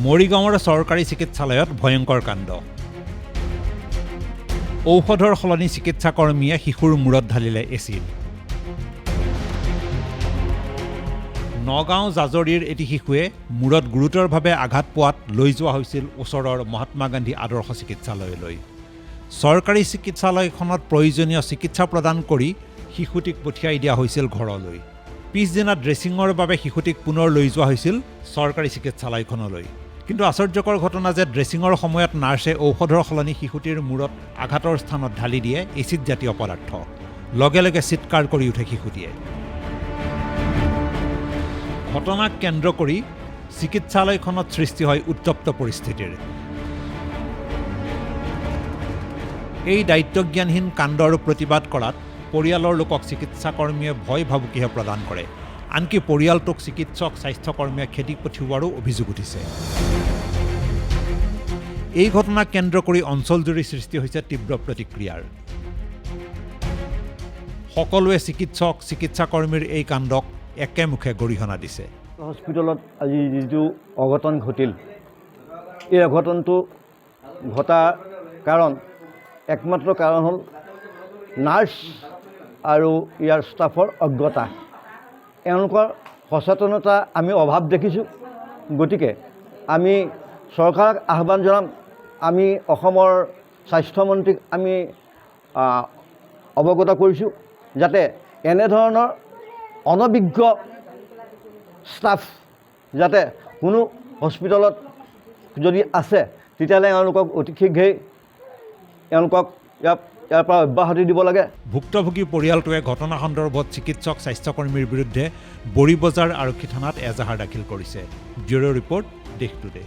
মৰিগাঁৱৰ চৰকাৰী চিকিৎসালয়ত ভয়ংকৰ কাণ্ড। ঔষধৰ সলনি চিকিৎসাকৰ্মীয়ে শিশুৰ মূৰত ঢালিলে এচিড। নগাঁও জাজৰিৰ এটি শিশুৱে মূৰত গুৰুতৰভাৱে আঘাত পোৱাত লৈ যোৱা হৈছিল ওচৰৰ মহাত্মা গান্ধী আদৰ্শ চিকিৎসালয়লৈ। চৰকাৰী চিকিৎসালয়খনত প্ৰয়োজনীয় চিকিৎসা প্ৰদান কৰি শিশুটিক পঠিয়াই দিয়া হৈছিল ঘৰলৈ। পিছদিনা ড্ৰেছিঙৰ বাবে শিশুটিক পুনৰ লৈ যোৱা হৈছিল চৰকাৰী চিকিৎসালয়খনলৈ। কিন্তু আশ্চৰ্যকৰ ঘটনা যে ড্ৰেছিঙৰ সময়ত নাৰ্ছে ঔষধৰ সলনি শিশুটিৰ মূৰত আঘাতৰ স্থানত ঢালি দিয়ে এচিড জাতীয় পদাৰ্থ। লগে লগে চিৎকাৰ কৰি উঠে শিশুটিয়ে। ঘটনাক কেন্দ্ৰ কৰি চিকিৎসালয়খনত সৃষ্টি হয় উত্তপ্ত পৰিস্থিতিৰ। এই দায়িত্বজ্ঞানহীন কাণ্ডৰ প্ৰতিবাদ কৰাত পৰিয়ালৰ লোকক চিকিৎসাকৰ্মীয়ে ভয় ভাবুকিহে প্ৰদান কৰে। আনকি পৰিয়ালটোক চিকিৎসক স্বাস্থ্যকৰ্মীয়ে খেদি পঠিওৱাৰো অভিযোগ উঠিছে। এই ঘটনাক কেন্দ্ৰ কৰি অঞ্চলজুৰি সৃষ্টি হৈছে তীব্ৰ প্ৰতিক্ৰিয়াৰ। সকলোৱে চিকিৎসক চিকিৎসাকৰ্মীৰ এই কাণ্ডক একেমুখে গৰিহণা দিছে। হস্পিটেলত আজি যিটো অঘটন ঘটিল, এই অঘটনটো ঘটাৰ একমাত্ৰ কাৰণ হ'ল নাৰ্ছ আৰু ইয়াৰ ষ্টাফৰ অজ্ঞতা। এওঁলোকৰ সচেতনতা আমি অভাৱ দেখিছোঁ। গতিকে আমি চৰকাৰক আহ্বান জনাম, আমি অসমৰ স্বাস্থ্যমন্ত্ৰীক আমি অৱগত কৰিছোঁ যাতে এনেধৰণৰ অনভিজ্ঞ ষ্টাফ যাতে কোনো হস্পিটেলত যদি আছে তেতিয়াহ'লে এওঁলোকক অতি শীঘ্ৰেই এওঁলোকক ইয়াৰ পৰা অব্যাহতি দিব লাগে। ভুক্তভোগী পৰিয়ালটোৱে ঘটনা সন্দৰ্ভত চিকিৎসক স্বাস্থ্যকৰ্মীৰ বিৰুদ্ধে বৰিবজাৰ আৰক্ষী থানাত এজাহাৰ দাখিল কৰিছে। ব্যুৰ' ৰিপৰ্ট, দেশ টুডে।